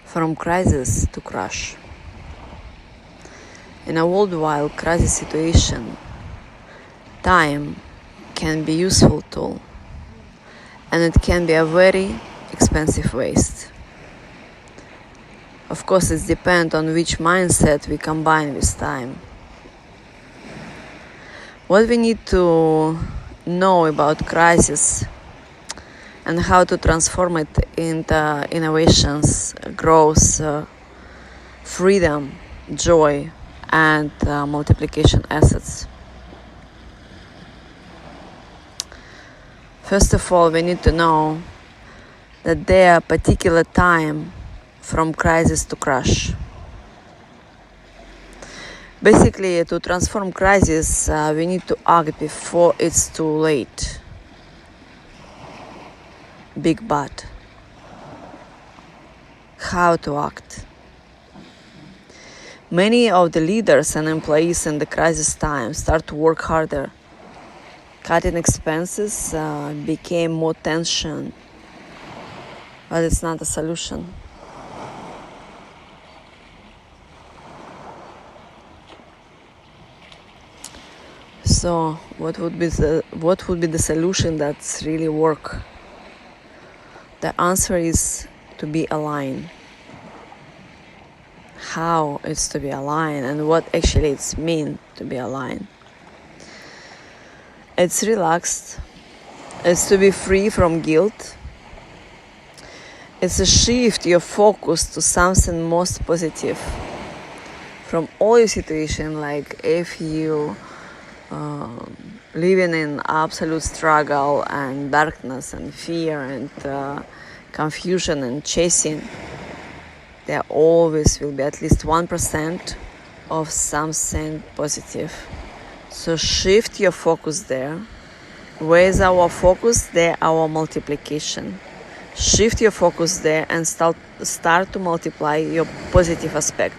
from crisis to crash. In a worldwide crisis situation, time can be a useful tool, and it can be a very expensive waste. Of course, it depends on which mindset we combine with time. What we need to know about crisis and how to transform it into innovations, growth, freedom, joy, and multiplication assets. First of all, we need to know that there are particular time from crisis to crash. Basically, to transform crisis, we need to act before it's too late. Big but. How to act? Many of the leaders and employees in the crisis time start to work harder. Cutting expenses became more tension, but it's not a solution. So what would be the solution that's really work? The answer is to be aligned. How it's to be aligned and what actually it's mean to be aligned. It's relaxed. It's to be free from guilt. It's a shift your focus to something most positive from all your situation. Like if you living in absolute struggle and darkness and fear and confusion and chasing, there always will be at least 1% of something positive. So shift your focus there. Where is our focus? There our multiplication. Shift your focus there and start to multiply your positive aspect.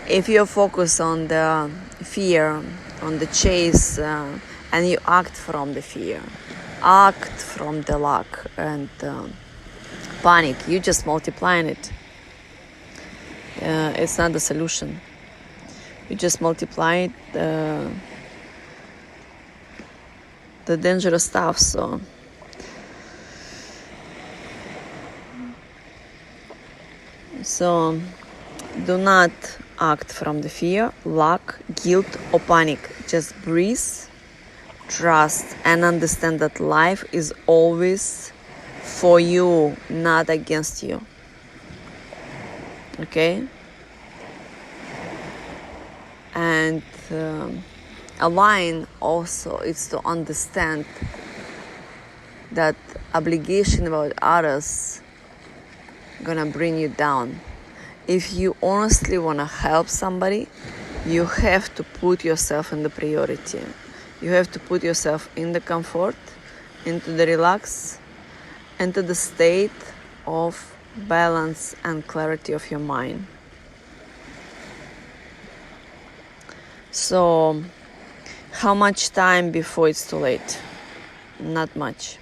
If you focus on the fear, on the chase, and you act from the fear, act from the lack and panic, you just multiplying it. It's not the solution. You just multiply the dangerous stuff. So do not act from the fear, lack, guilt, or panic. Just breathe, trust, and understand that life is always for you, not against you. Okay? And align also is to understand that obligation about others gonna bring you down. If you honestly want to help somebody, you have to put yourself in the priority. You have to put yourself in the comfort, into the relax, into the state of balance and clarity of your mind. So, how much time before it's too late? Not much.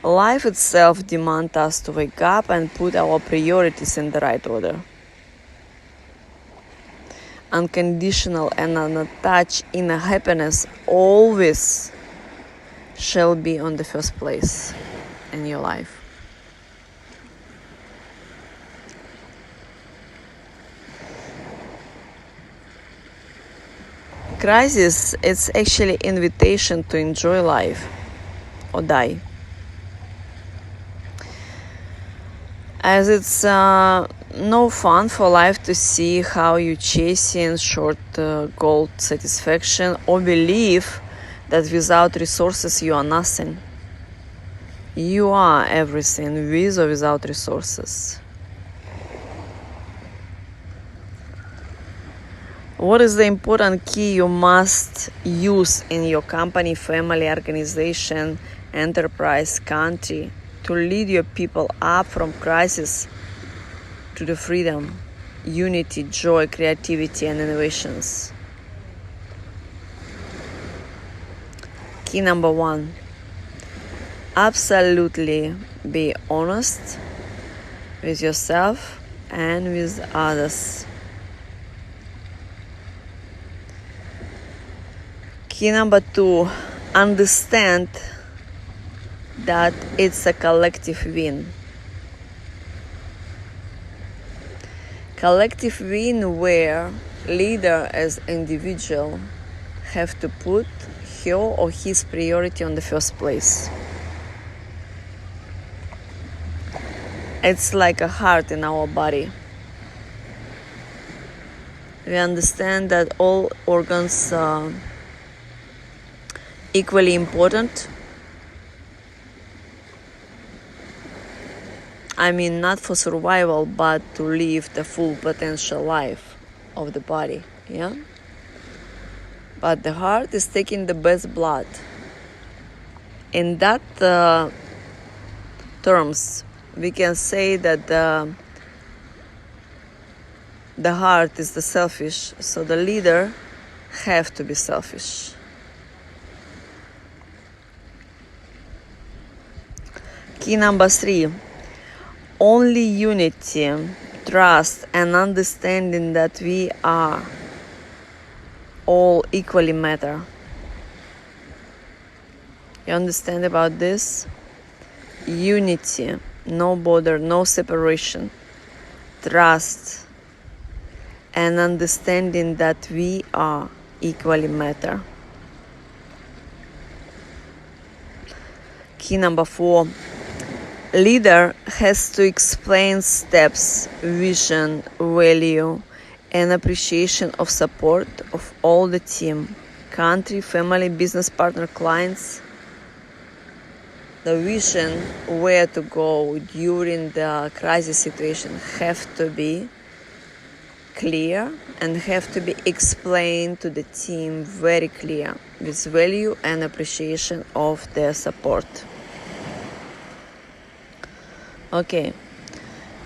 Life itself demands us to wake up and put our priorities in the right order. Unconditional and unattached inner happiness always shall be on the first place in your life. Crisis is actually invitation to enjoy life or die. As it's no fun for life to see how you chasing short goal satisfaction or believe that without resources you are nothing. You are everything with or without resources. What is the important key you must use in your company, family, organization, enterprise, country to lead your people up from crisis to the freedom, unity, joy, creativity, and innovations? Key number 1. absolutely be honest with yourself and with others. Key number 2, understand that it's a collective win. Collective win where leader as individual have to put her or his priority on the first place. It's like a heart in our body. We understand that all organs are equally important. I mean, not for survival, but to live the full potential life of the body, yeah? But the heart is taking the best blood. In that terms, we can say that the heart is the selfish, so the leader have to be selfish. Key number 3, only unity, trust, and understanding that we are all equally matter. You understand about this? Unity, no border, no separation, trust, and understanding that we are equally matter. Key number 4, leader has to explain steps, vision, value, and appreciation of support of all the team, country, family, business partner, clients. The vision where to go during the crisis situation have to be clear and have to be explained to the team very clear with value and appreciation of their support. Okay,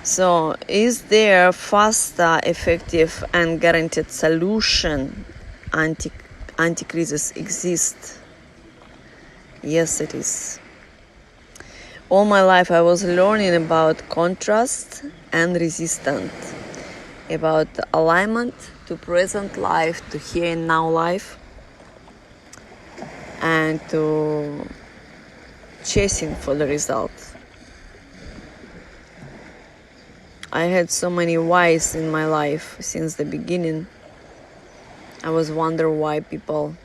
so is there faster, effective, and guaranteed solution anti-crisis exist? Yes, it is. All my life I was learning about contrast and resistance, about alignment to present life, to here and now life, and to chasing for the result. I had so many whys in my life since the beginning. I was wondering why people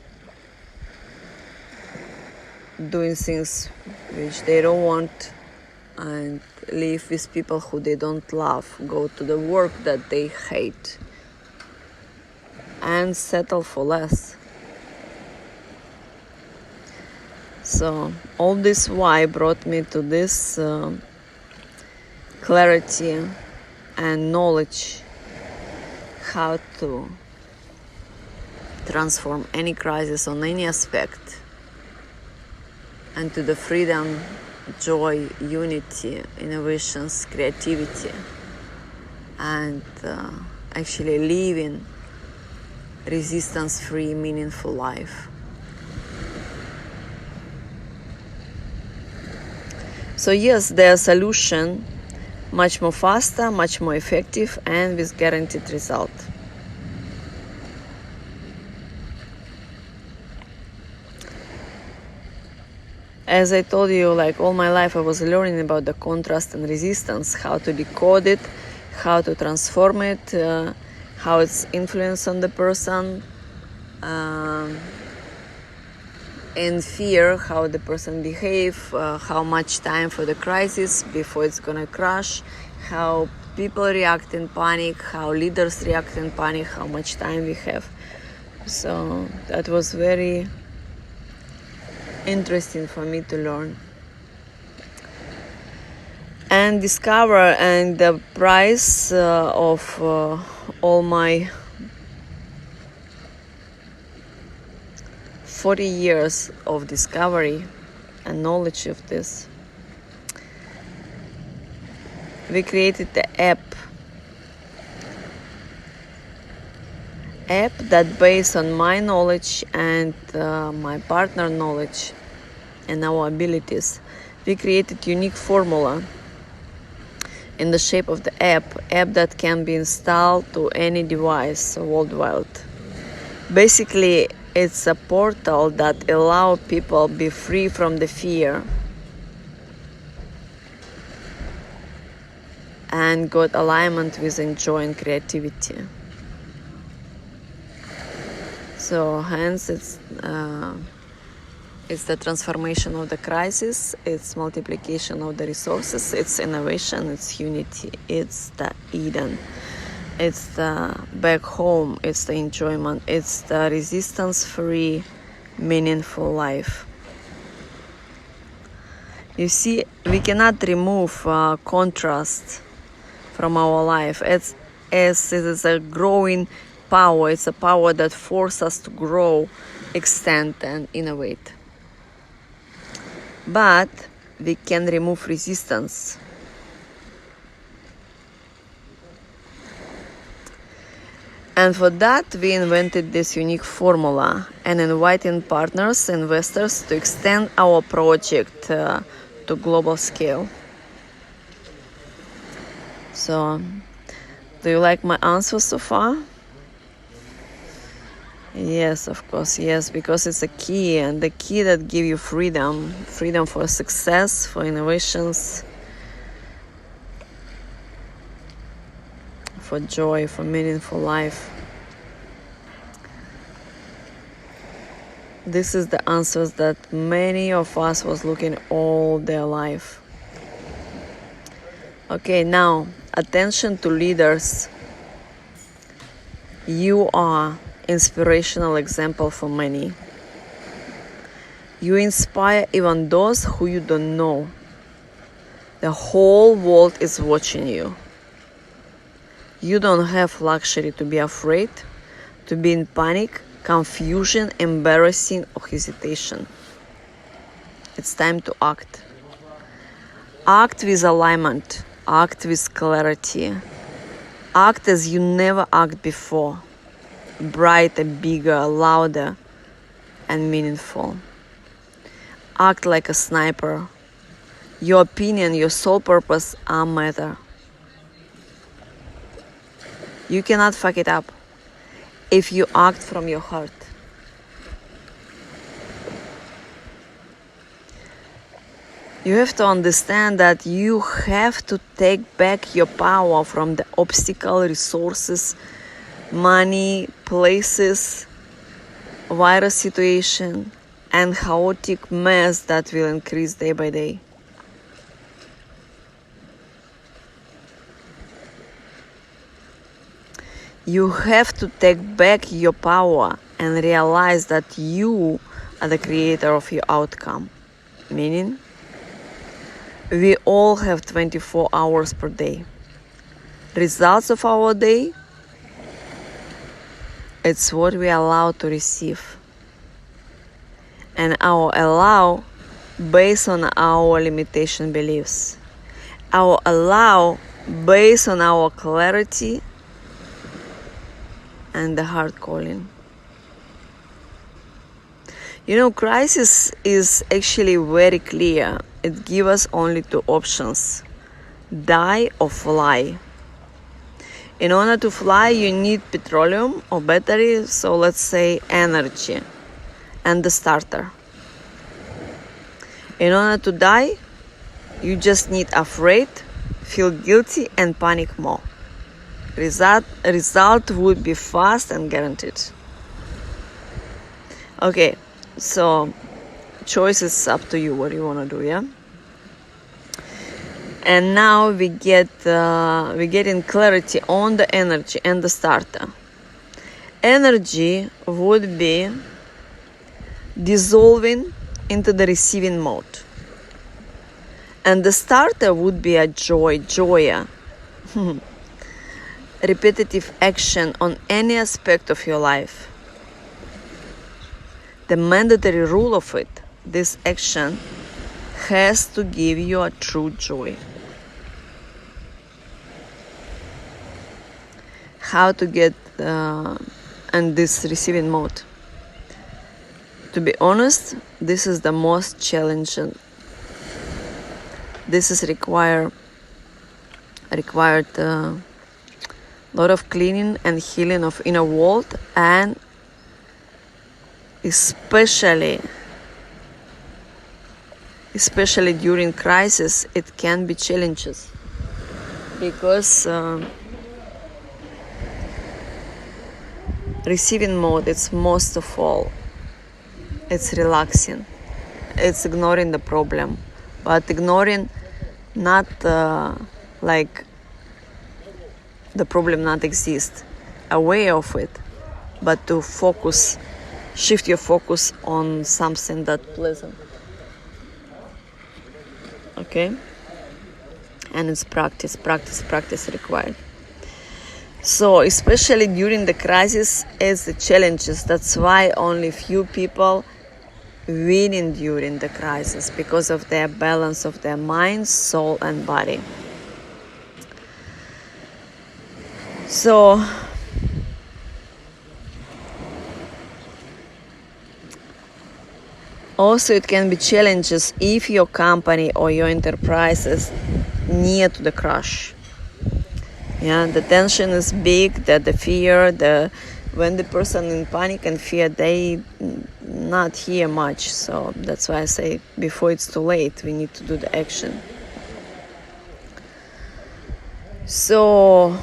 doing things which they don't want and live with people who they don't love, go to the work that they hate, and settle for less. So all this why brought me to this clarity and knowledge how to transform any crisis on any aspect, and to the freedom, joy, unity, innovations, creativity, and actually living resistance-free, meaningful life. So yes, their solution much more faster, much more effective, and with guaranteed result. As I told you, like all my life I was learning about the contrast and resistance, how to decode it, how to transform it, how it's influence on the person, and fear, how the person behave, how much time for the crisis before it's gonna crash, how people react in panic, how leaders react in panic, how much time we have. So that was very interesting for me to learn and discover. And the price of all my 40 years of discovery and knowledge of this, we created the app that based on my knowledge and my partner knowledge and our abilities, we created unique formula in the shape of the app that can be installed to any device worldwide. Basically, it's a portal that allows people be free from the fear and got alignment with joy and creativity. So hence it's the transformation of the crisis, it's multiplication of the resources, it's innovation, it's unity, it's the Eden, it's the back home, it's the enjoyment, it's the resistance-free, meaningful life. You see, we cannot remove contrast from our life. As it is a growing power, it's a power that forces us to grow, extend, and innovate. But we can remove resistance. And for that, we invented this unique formula and inviting partners, investors to extend our project to global scale. So, do you like my answer so far? Yes, of course, yes, because it's a key, and the key that gives you freedom for success, for innovations, for joy, for meaningful life. This is the answers that many of us was looking all their life. Okay, now, attention to leaders. You are inspirational example for many. You inspire even those who you don't know. The whole world is watching you. You don't have luxury to be afraid, to be in panic, confusion, embarrassing, or hesitation. It's time to act. Act with alignment. Act with clarity. Act as you never acted before. Brighter, bigger, louder, and meaningful. Act like a sniper. Your opinion, your sole purpose are matter. You cannot fuck it up if you act from your heart. You have to understand that you have to take back your power from the obstacle, resources, money, places, virus situation, and chaotic mess that will increase day by day. You have to take back your power and realize that you are the creator of your outcome. Meaning, we all have 24 hours per day. Results of our day, it's what we allow to receive. And our allow based on our limitation beliefs. Our allow based on our clarity and the heart calling. You know, crisis is actually very clear. It gives us only two options: die or fly. In order to fly, you need petroleum or battery, so let's say energy, and the starter. In order to die, you just need afraid, feel guilty, and panic more. Result would be fast and guaranteed. Okay, so choice is up to you what you want to do, yeah? And now we get in clarity on the energy and the starter. Energy would be dissolving into the receiving mode. And the starter would be a joya. Repetitive action on any aspect of your life. The mandatory rule of it, this action has to give you a true joy. How to get in this receiving mode? To be honest, this is the most challenging This is required a lot of cleaning and healing of inner world, and especially during crisis, it can be challenges, because receiving mode, it's most of all, it's relaxing, it's ignoring the problem, but ignoring not like the problem not exist, aware of it, but to shift your focus on something that pleasant. Okay? And it's practice required. So especially during the crisis, it's the challenges. That's why only few people winning during the crisis, because of their balance of their mind, soul and body. So also it can be challenges if your company or your enterprise is near to the crash. Yeah, the tension is big, that the fear, when the person in panic and fear, they not hear much. So that's why I say before it's too late, we need to do the action. So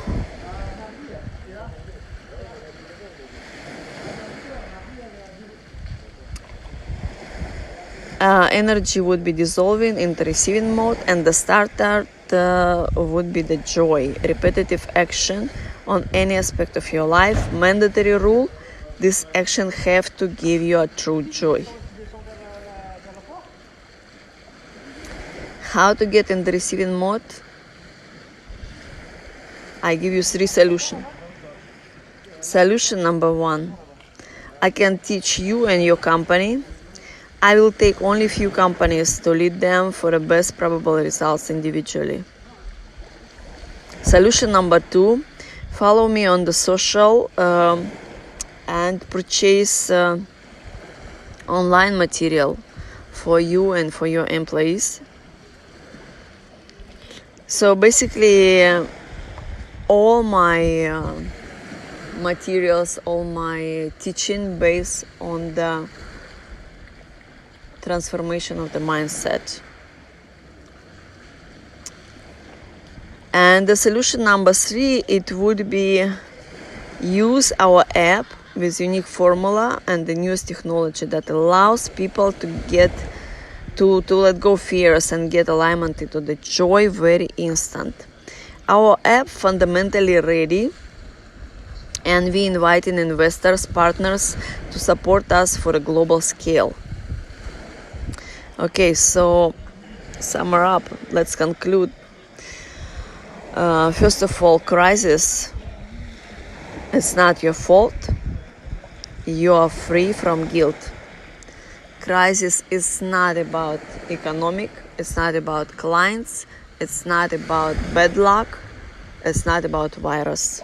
energy would be dissolving in the receiving mode, and the starter would be the joy. Repetitive action on any aspect of your life. Mandatory rule: this action have to give you a true joy. How to get in the receiving mode? I give you 3 solutions. Solution number 1: I can teach you and your company. I will take only few companies to lead them for the best probable results individually. Solution number 2: follow me on the social and purchase online material for you and for your employees. So basically, all my materials, all my teaching based on the transformation of the mindset. And the solution number 3, it would be use our app with unique formula and the newest technology that allows people to get to let go fears and get alignment into the joy very instant. Our app fundamentally ready, and we inviting investors, partners to support us for a global scale. Okay, so sum up, let's conclude. First of all, crisis, it's not your fault. You are free from guilt. Crisis is not about economic, it's not about clients, it's not about bad luck, it's not about virus.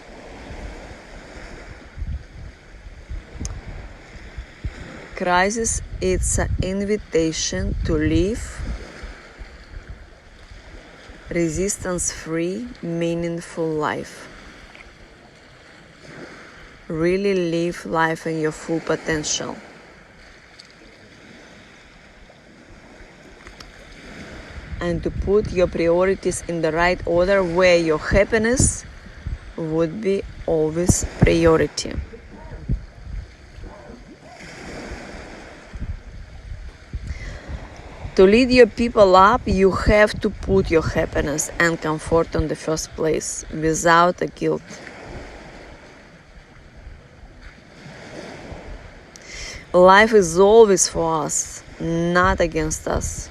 Crisis, it's an invitation to live resistance-free, meaningful life. Really live life in your full potential. And to put your priorities in the right order, where your happiness would be always priority. To lead your people up, you have to put your happiness and comfort on the first place, without a guilt. Life is always for us, not against us.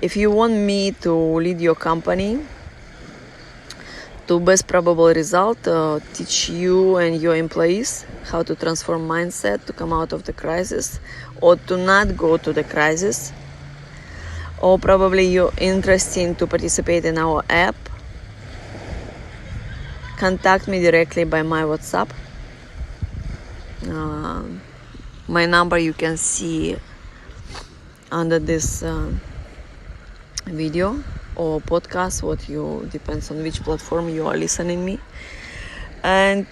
If you want me to lead your company to best probable result, teach you and your employees how to transform mindset to come out of the crisis, or to not go to the crisis, or probably you're interested to participate in our app, contact me directly by my WhatsApp. My number you can see under this video or podcast, depends on which platform you are listening me. And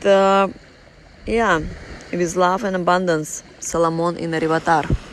with love and abundance, Salamon Inna Rivatar.